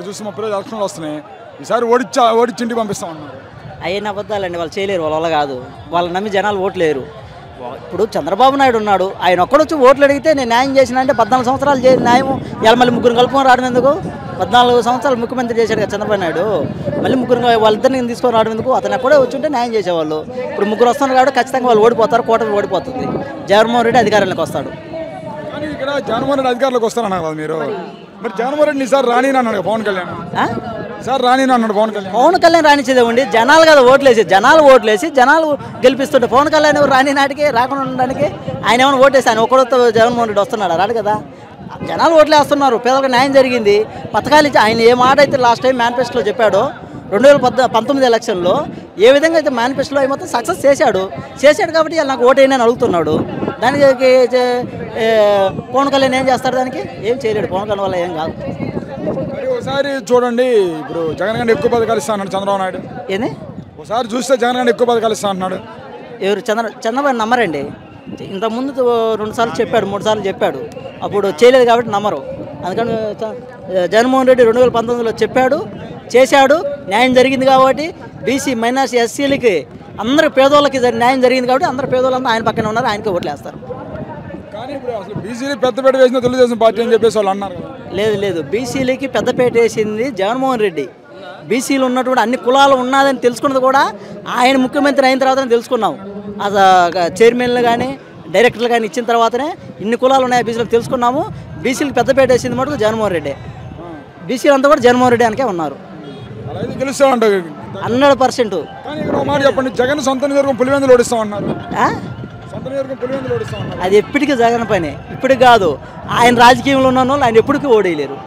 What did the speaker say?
చూసి 30 ఎలక్షన్లు వస్తున్నాయి. ఈసారి ఓడిచ్చి ఇంటికి పంపిస్తామన్నారు. అయిన అబద్ధాలండి, వాళ్ళు చేయలేరు, వాళ్ళ వల్ల కాదు. వాళ్ళని నమ్మి జనాలు ఓట్లేరు. ఇప్పుడు చంద్రబాబు నాయుడు ఉన్నాడు, ఆయన ఒక్కడొచ్చి ఓట్లు అడిగితే నేను న్యాయం చేసిన అంటే 14 సంవత్సరాలు న్యాయం ఇలా మళ్ళీ ముగ్గురు కలుపుకొని రావడం ఎందుకు? 14 సంవత్సరాలు ముఖ్యమంత్రి చేశాడు కదా చంద్రబాబు నాయుడు, మళ్ళీ ముగ్గురు వాళ్ళిద్దరిని తీసుకొని రావడం ఎందుకు? అతను ఎక్కడే వచ్చి న్యాయం చేసేవాళ్ళు. ఇప్పుడు ముగ్గురు వస్తున్నారు కాబట్టి ఖచ్చితంగా వాళ్ళు ఓడిపోతారు, కూటమి ఓడిపోతుంది. జగన్మోహన్ రెడ్డి అధికారంలోకి వస్తాడు. కానీ ఇక్కడ జగన్మోహన్ రెడ్డి అధికారులకు వస్తారన్నారు కదా మీరు. మరి జగన్మోహన్ రెడ్డి ఈసారి రాని అన్నాడు పవన్ కళ్యాణ్. సార్ రాని అన్నాడు పవన్ కళ్యాణ్ రానిచ్చేదే ఉండి జనాలు కదా ఓట్లేసి, జనాలు గెలిపిస్తుంటే పవన్ కళ్యాణ్ ఎవరు రాని నాటికి రాకుండా ఉండడానికి ఆయన ఏమైనా ఓటేసి ఆయన ఒకరితో జగన్మోహన్ రెడ్డి వస్తున్నాడు రాడు కదా. జనాలు ఓట్లేస్తున్నారు, పేదలకు న్యాయం జరిగింది, పథకాలు ఇచ్చి ఆయన ఏ మాట అయితే లాస్ట్ టైం మేనిఫెస్టోలో చెప్పాడో 2019 ఎలక్షన్లో ఏ విధంగా అయితే మేనిఫెస్టోలో మొత్తం సక్సెస్ చేశాడు కాబట్టి ఇలా నాకు ఓటేయని అని అడుగుతున్నాడు. దానికి పవన్ కళ్యాణ్ ఏం చేస్తాడు? దానికి ఏం చేయలేడు. పవన్ కళ్యాణ్ వల్ల ఏం కాదు. మరి ఒకసారి చూడండి, ఇప్పుడు జగన్ గారిని ఎక్కువ పథకాలు ఇస్తా అన్నాడు చంద్రబాబు నాయుడు. ఏంది ఒకసారి చూస్తే జగన్ గారిని ఎక్కువ పథకాలు ఇస్తా అంటున్నాడు. ఎవరు? చంద్రబాబు నమ్మరండి. ఇంతకుముందు 2 సార్లు చెప్పాడు, 3 సార్లు చెప్పాడు, అప్పుడు చేయలేదు కాబట్టి నమ్మరు. అందుకని జగన్మోహన్ రెడ్డి 2019లో చెప్పాడు, చేశాడు, న్యాయం జరిగింది కాబట్టి బీసీ మైనార్టీ ఎస్సీలకి అందరూ పేదోళ్ళకి న్యాయం జరిగింది కాబట్టి అందరూ పేదోళ్ళంతా ఆయన పక్కన ఉన్నారు, ఆయనకి ఓట్లు వేస్తారు. కానీ ఇప్పుడు అసలు బీసీలు పెద్దపేట వేసిన తెలుగుదేశం పార్టీ అని చెప్పేసి వాళ్ళు అన్నారు. లేదు, బీసీలకి పెద్దపేట వేసింది జగన్మోహన్ రెడ్డి. బీసీలు ఉన్నటువంటి అన్ని కులాలు ఉన్నదని తెలుసుకున్నది కూడా ఆయన ముఖ్యమంత్రి అయిన తర్వాతనే తెలుసుకున్నాం. చైర్మన్లు కానీ డైరెక్టర్లు కానీ ఇచ్చిన తర్వాతనే ఇన్ని కులాలు ఉన్నాయి బీసీలకు తెలుసుకున్నాము. బీసీలకు పెద్దపేట వేసింది మటుకు జగన్మోహన్ రెడ్డి. బీసీలు అంతా కూడా జగన్మోహన్ రెడ్డి అనకే ఉన్నారు 100%. మాట చెప్పండి, జగన్ సొంత నియోజకవర్గం పులివెందులు ఓడిస్తామన్నారు. అది ఎప్పటికీ జగన్ పని, ఇప్పటికి కాదు. ఆయన రాజకీయంలో ఉన్న వాళ్ళు ఆయన ఎప్పటికీ ఓడేయలేరు.